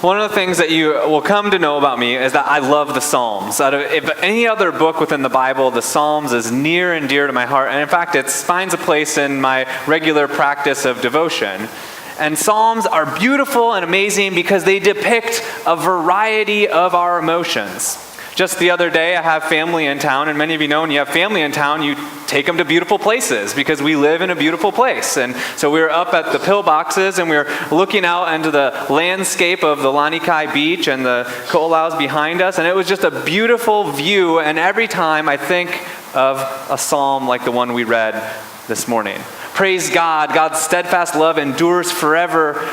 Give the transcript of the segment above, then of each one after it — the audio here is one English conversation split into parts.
One of the things that you will come to know about me is that I love the Psalms. If any other book within the Bible, the Psalms is near and dear to my heart. And in fact, it finds a place in my regular practice of devotion. And Psalms are beautiful and amazing because they depict a variety of our emotions. Just the other day, I have family in town, and many of you know when you have family in town, you take them to beautiful places because we live in a beautiful place. And so we were up at the pillboxes, and we were looking out into the landscape of the Lanikai Beach and the Ko'olaus behind us, and it was just a beautiful view. And every time I think of a psalm like the one we read this morning. Praise God, God's steadfast love endures forever.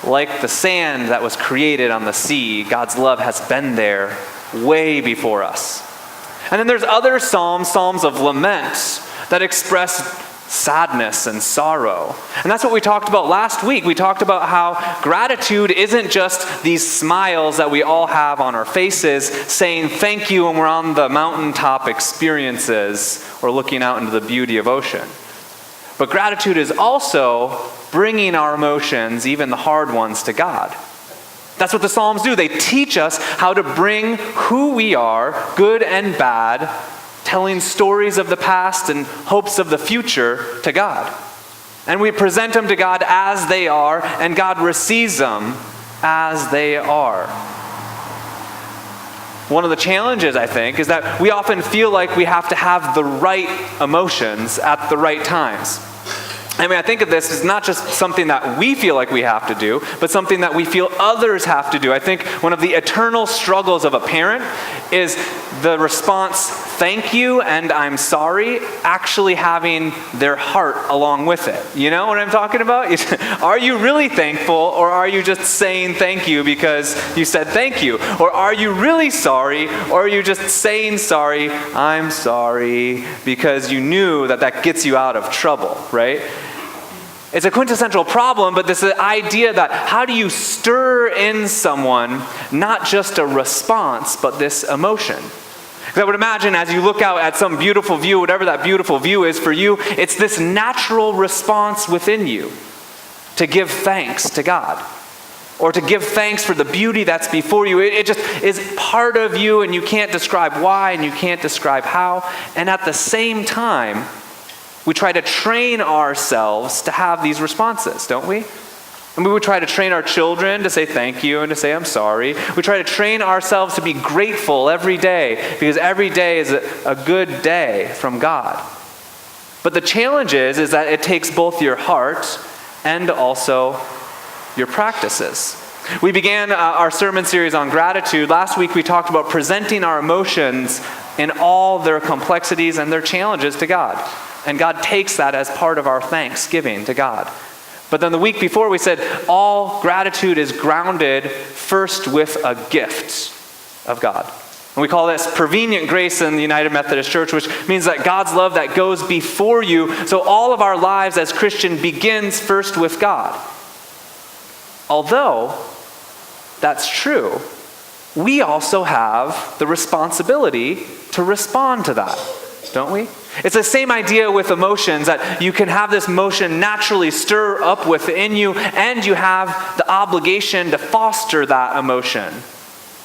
Like the sand that was created on the sea, God's love has been there way before us. And then there's other psalms of lament that express sadness and sorrow. And that's what we talked about last week. We talked about how gratitude isn't just these smiles that we all have on our faces, saying thank you when we're on the mountaintop experiences or looking out into the beauty of ocean. But gratitude is also bringing our emotions, even the hard ones, to God. That's what the Psalms do. They teach us how to bring who we are, good and bad, telling stories of the past and hopes of the future to God. And we present them to God as they are, and God receives them as they are. One of the challenges, I think, is that we often feel like we have to have the right emotions at the right times. I mean, I think of this as not just something that we feel like we have to do, but something that we feel others have to do. I think one of the eternal struggles of a parent is the response, thank you and I'm sorry, actually having their heart along with it. You know what I'm talking about? Are you really thankful, or are you just saying thank you because you said thank you? Or are you really sorry, or are you just saying sorry, I'm sorry, because you knew that that gets you out of trouble, right? It's a quintessential problem, but this idea that how do you stir in someone not just a response, but this emotion? Because I would imagine as you look out at some beautiful view, whatever that beautiful view is for you, it's this natural response within you to give thanks to God, or to give thanks for the beauty that's before you. It just is part of you, and you can't describe why, and you can't describe how. And at the same time, we try to train ourselves to have these responses, don't we? And we would try to train our children to say thank you and to say I'm sorry. We try to train ourselves to be grateful every day, because every day is a good day from God. But the challenge is that it takes both your heart and also your practices. We began our sermon series on gratitude. Last week we talked about presenting our emotions in all their complexities and their challenges to God. And God takes that as part of our thanksgiving to God. But then the week before we said all gratitude is grounded first with a gift of God. And we call this prevenient grace in the United Methodist Church, which means that God's love that goes before you. So all of our lives as Christian begins first with God. Although that's true, we also have the responsibility to respond to that, don't we? It's the same idea with emotions, that you can have this emotion naturally stir up within you, and you have the obligation to foster that emotion,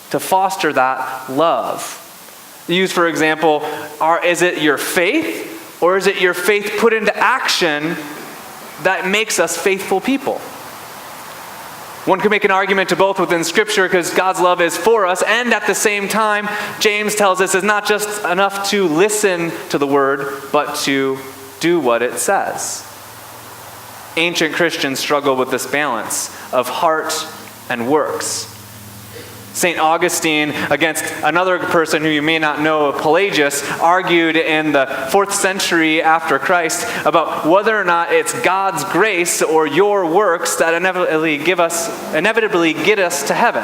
to foster that love. Use, for example, is it your faith, or is it your faith put into action that makes us faithful people? One could make an argument to both within Scripture, because God's love is for us, and at the same time, James tells us it's not just enough to listen to the Word, but to do what it says. Ancient Christians struggle with this balance of heart and works. St. Augustine, against another person who you may not know, Pelagius, argued in the 4th century after Christ about whether or not it's God's grace or your works that inevitably get us to heaven.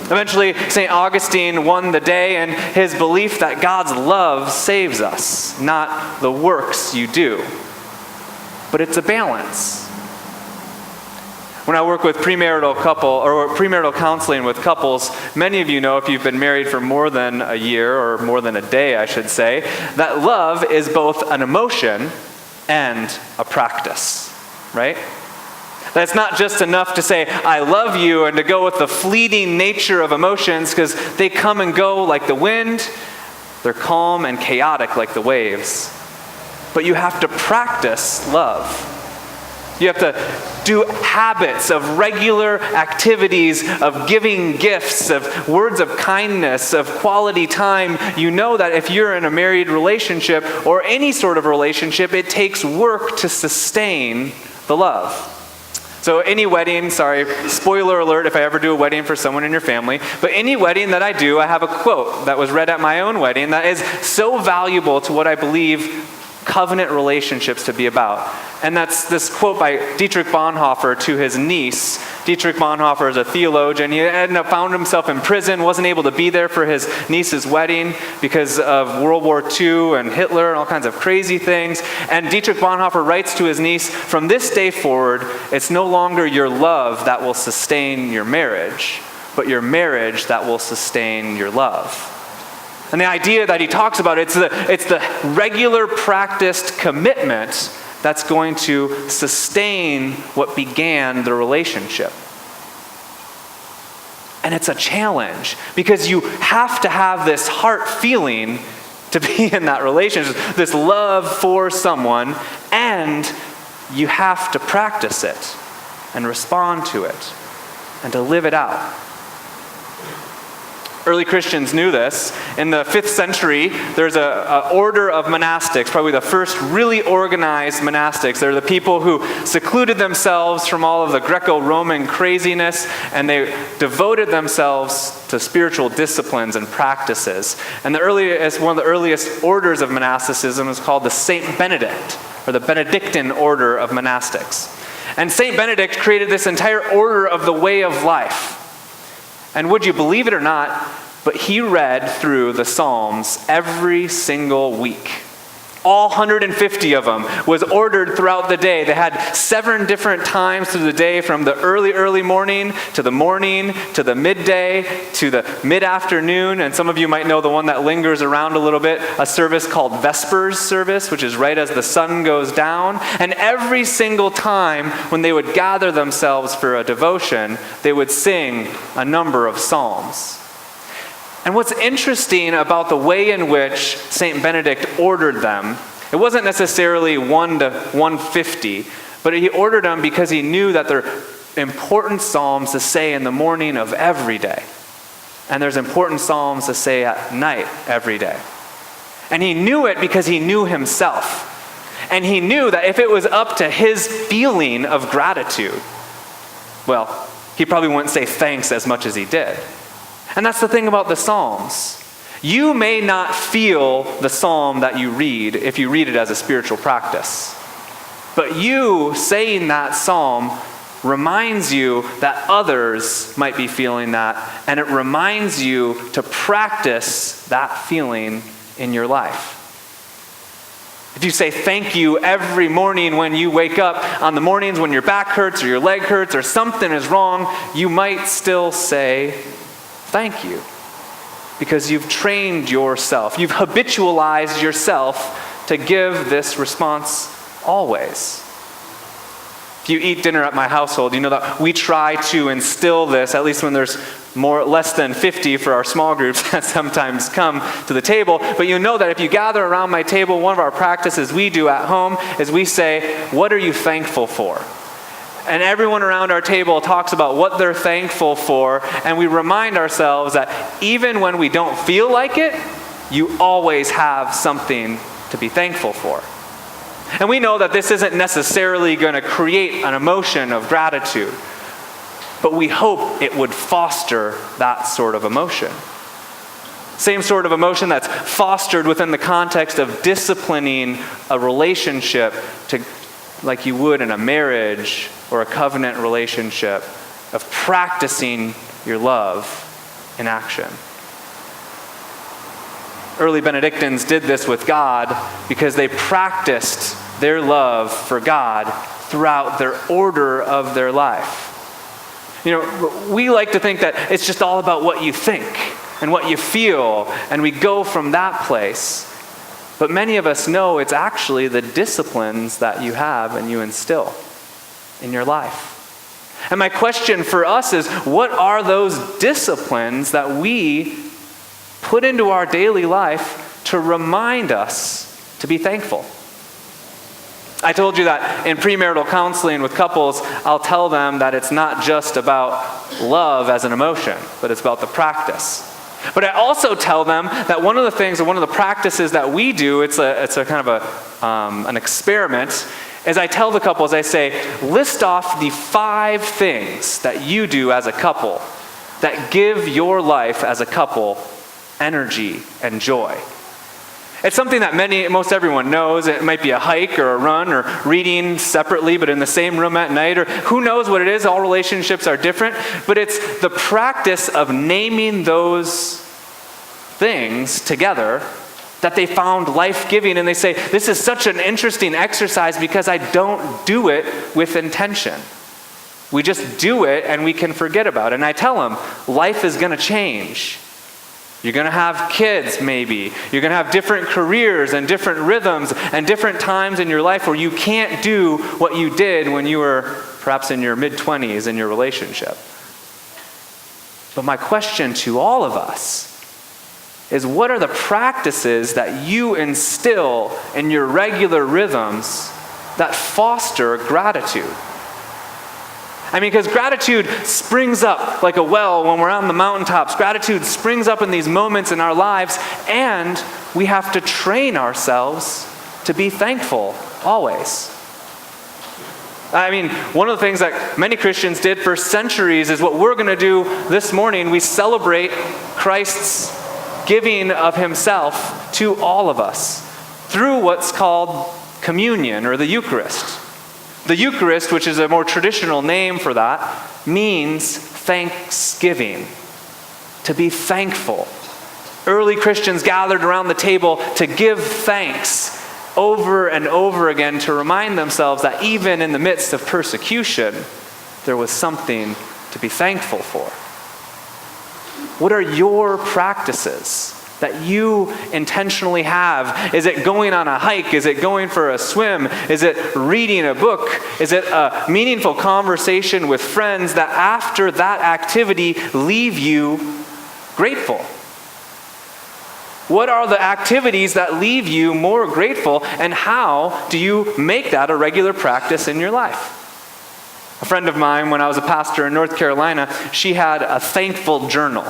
Eventually, St. Augustine won the day in his belief that God's love saves us, not the works you do. But it's a balance. When I work with premarital counseling with couples, many of you know, if you've been married for more than a year, or more than a day, I should say, that love is both an emotion and a practice, right? That it's not just enough to say, I love you, and to go with the fleeting nature of emotions, because they come and go like the wind. They're calm and chaotic like the waves. But you have to practice love. You have to do habits of regular activities, of giving gifts, of words of kindness, of quality time. You know that if you're in a married relationship or any sort of relationship, it takes work to sustain the love. So any wedding, spoiler alert if I ever do a wedding for someone in your family, but any wedding that I do, I have a quote that was read at my own wedding that is so valuable to what I believe covenant relationships to be about. And that's this quote by Dietrich Bonhoeffer to his niece. Dietrich Bonhoeffer is a theologian. He found himself in prison, wasn't able to be there for his niece's wedding because of World War II and Hitler and all kinds of crazy things. And Dietrich Bonhoeffer writes to his niece, from this day forward, it's no longer your love that will sustain your marriage, but your marriage that will sustain your love. And the idea that he talks about, it's the regular practiced commitment that's going to sustain what began the relationship. And it's a challenge because you have to have this heart feeling to be in that relationship, this love for someone, and you have to practice it and respond to it and to live it out. Early Christians knew this. In the 5th century, there's an order of monastics, probably the first really organized monastics. They're the people who secluded themselves from all of the Greco-Roman craziness, and they devoted themselves to spiritual disciplines and practices. And one of the earliest orders of monasticism is called the Saint Benedict, or the Benedictine order of monastics. And Saint Benedict created this entire order of the way of life. And would you believe it or not, but he read through the Psalms every single week. All 150 of them was ordered throughout the day. They had 7 different times through the day, from the early morning, to the midday, to the mid-afternoon. And some of you might know the one that lingers around a little bit, a service called Vespers service, which is right as the sun goes down. And every single time when they would gather themselves for a devotion, they would sing a number of psalms. And what's interesting about the way in which St. Benedict ordered them, it wasn't necessarily 1 to 150, but he ordered them because he knew that they're important psalms to say in the morning of every day. And there's important psalms to say at night every day. And he knew it because he knew himself. And he knew that if it was up to his feeling of gratitude, well, he probably wouldn't say thanks as much as he did. And that's the thing about the Psalms. You may not feel the psalm that you read if you read it as a spiritual practice. But you saying that psalm reminds you that others might be feeling that, and it reminds you to practice that feeling in your life. If you say thank you every morning when you wake up, on the mornings when your back hurts or your leg hurts or something is wrong, you might still say thank you, because you've trained yourself, you've habitualized yourself to give this response always. If you eat dinner at my household, you know that we try to instill this, at least when there's less than 50 for our small groups that sometimes come to the table. But you know that if you gather around my table, one of our practices we do at home is we say, what are you thankful for? And everyone around our table talks about what they're thankful for, and we remind ourselves that even when we don't feel like it, you always have something to be thankful for. And we know that this isn't necessarily going to create an emotion of gratitude, but we hope it would foster that sort of emotion. Same sort of emotion that's fostered within the context of disciplining a relationship to, like you would in a marriage or a covenant relationship, of practicing your love in action. Early Benedictines did this with God because they practiced their love for God throughout their order of their life. You know, we like to think that it's just all about what you think and what you feel, and we go from that place. But many of us know it's actually the disciplines that you have and you instill in your life. And my question for us is, what are those disciplines that we put into our daily life to remind us to be thankful? I told you that in premarital counseling with couples, I'll tell them that it's not just about love as an emotion, but it's about the practice. But I also tell them that one of the things, or one of the practices that we do, it's a kind of an experiment, is I tell the couples, I say, list off the 5 things that you do as a couple that give your life as a couple energy and joy. It's something that most everyone knows. It might be a hike or a run or reading separately but in the same room at night, or who knows what it is. All relationships are different, but it's the practice of naming those things together that they found life-giving, and they say, this is such an interesting exercise because I don't do it with intention. We just do it and we can forget about it. And I tell them, life is going to change. You're going to have kids, maybe. You're going to have different careers and different rhythms and different times in your life where you can't do what you did when you were perhaps in your mid-20s in your relationship. But my question to all of us is, what are the practices that you instill in your regular rhythms that foster gratitude? I mean, because gratitude springs up like a well when we're on the mountaintops. Gratitude springs up in these moments in our lives, and we have to train ourselves to be thankful always. I mean, one of the things that many Christians did for centuries is what we're going to do this morning. We celebrate Christ's giving of himself to all of us through what's called communion or the Eucharist. The Eucharist, which is a more traditional name for that, means thanksgiving, to be thankful. Early Christians gathered around the table to give thanks over and over again, to remind themselves that even in the midst of persecution, there was something to be thankful for. What are your practices that you intentionally have? Is it going on a hike? Is it going for a swim? Is it reading a book? Is it a meaningful conversation with friends that after that activity leave you grateful? What are the activities that leave you more grateful, and how do you make that a regular practice in your life? A friend of mine, when I was a pastor in North Carolina, she had a thankful journal.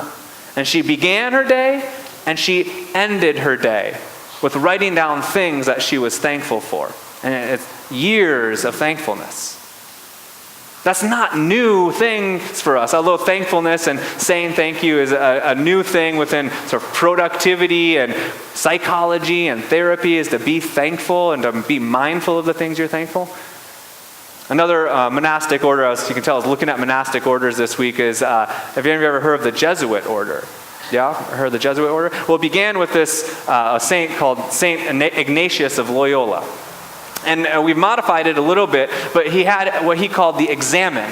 And she began her day and she ended her day with writing down things that she was thankful for. And it's years of thankfulness. That's not new things for us, although thankfulness and saying thank you is a new thing within sort of productivity and psychology and therapy, is to be thankful and to be mindful of the things you're thankful. Another monastic order, as you can tell, I was looking at monastic orders this week, is, have any of you ever heard of the Jesuit order? Yeah, heard of the Jesuit order? Well, it began with this a saint called Saint Ignatius of Loyola. And we've modified it a little bit, but he had what he called the examen.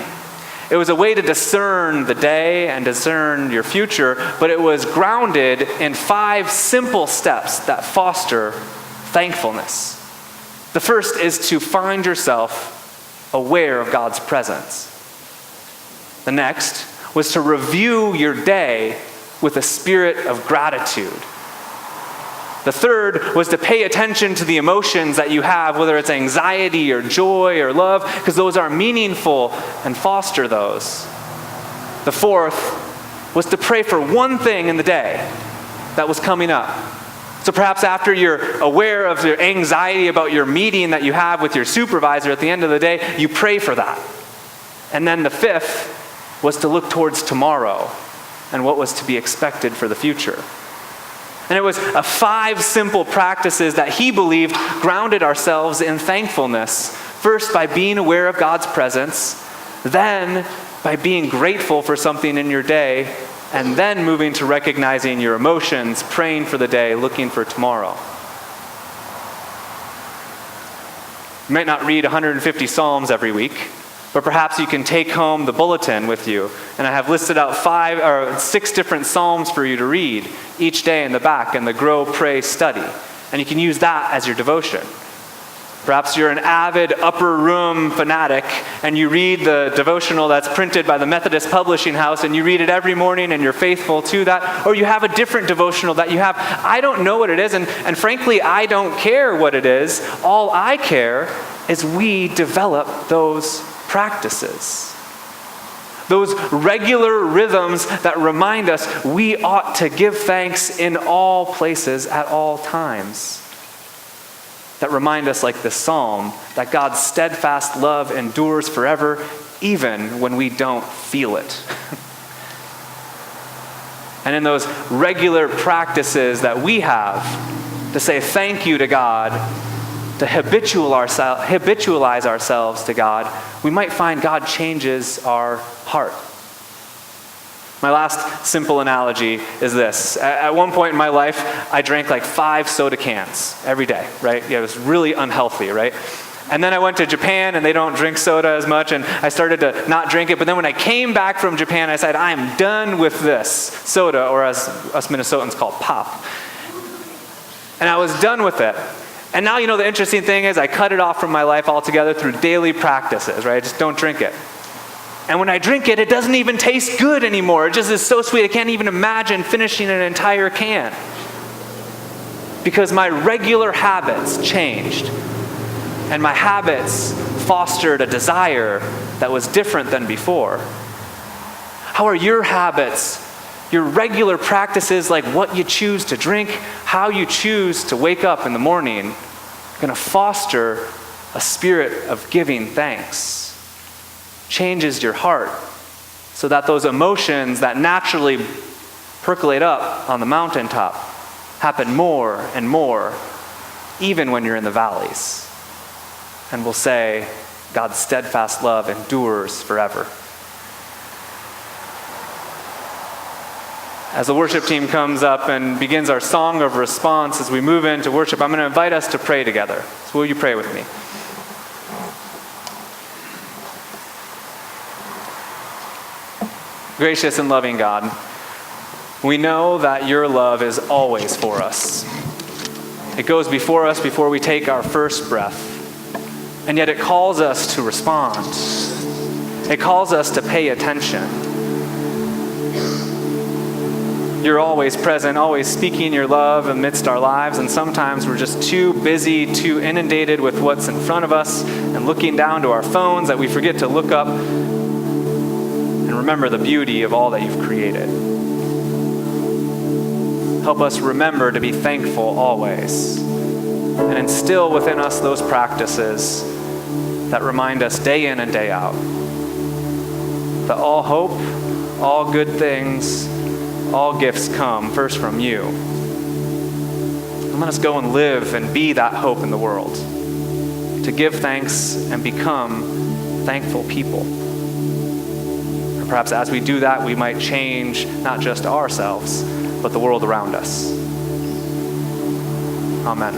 It was a way to discern the day and discern your future, but it was grounded in 5 simple steps that foster thankfulness. The first is to find yourself aware of God's presence. The next was to review your day with a spirit of gratitude. The third was to pay attention to the emotions that you have, whether it's anxiety or joy or love, because those are meaningful, and foster those. The fourth was to pray for one thing in the day that was coming up. So perhaps after you're aware of your anxiety about your meeting that you have with your supervisor at the end of the day, you pray for that. And then the fifth was to look towards tomorrow and what was to be expected for the future. And it was 5 simple practices that he believed grounded ourselves in thankfulness. First, by being aware of God's presence, then by being grateful for something in your day, and then moving to recognizing your emotions, praying for the day, looking for tomorrow. You might not read 150 Psalms every week, but perhaps you can take home the bulletin with you. And I have listed out 5 or 6 different Psalms for you to read each day in the back in the Grow, Pray, Study. And you can use that as your devotion. Perhaps you're an avid upper room fanatic and you read the devotional that's printed by the Methodist publishing house and you read it every morning and you're faithful to that. Or you have a different devotional that you have. I don't know what it is, and frankly, I don't care what it is. All I care is we develop those practices. Those regular rhythms that remind us we ought to give thanks in all places at all times. That remind us, like the psalm, that God's steadfast love endures forever, even when we don't feel it. And in those regular practices that we have to say thank you to God, to habitualize ourselves to God, we might find God changes our heart. My last simple analogy is this. At one point in my life, I drank like 5 soda cans every day, right? Yeah, it was really unhealthy, right? And then I went to Japan, and they don't drink soda as much, and I started to not drink it. But then when I came back from Japan, I said, I'm done with this soda, or as us Minnesotans call pop. And I was done with it. And now, the interesting thing is I cut it off from my life altogether through daily practices, right? I just don't drink it. And when I drink it, it doesn't even taste good anymore. It just is so sweet, I can't even imagine finishing an entire can. Because my regular habits changed. And my habits fostered a desire that was different than before. How are your habits, your regular practices, like what you choose to drink, how you choose to wake up in the morning, going to foster a spirit of giving thanks? Changes your heart so that those emotions that naturally percolate up on the mountaintop happen more and more, even when you're in the valleys. And we'll say, God's steadfast love endures forever. As the worship team comes up and begins our song of response as we move into worship, I'm going to invite us to pray together. So will you pray with me? Gracious and loving God, we know that your love is always for us. It goes before us before we take our first breath, and yet it calls us to respond. It calls us to pay attention. You're always present, always speaking your love amidst our lives, and sometimes we're just too busy, too inundated with what's in front of us and looking down to our phones that we forget to look up and remember the beauty of all that you've created. Help us remember to be thankful always, and instill within us those practices that remind us day in and day out that all hope, all good things, all gifts come first from you. And let us go and live and be that hope in the world, to give thanks and become thankful people. And perhaps as we do that, we might change not just ourselves, but the world around us. Amen.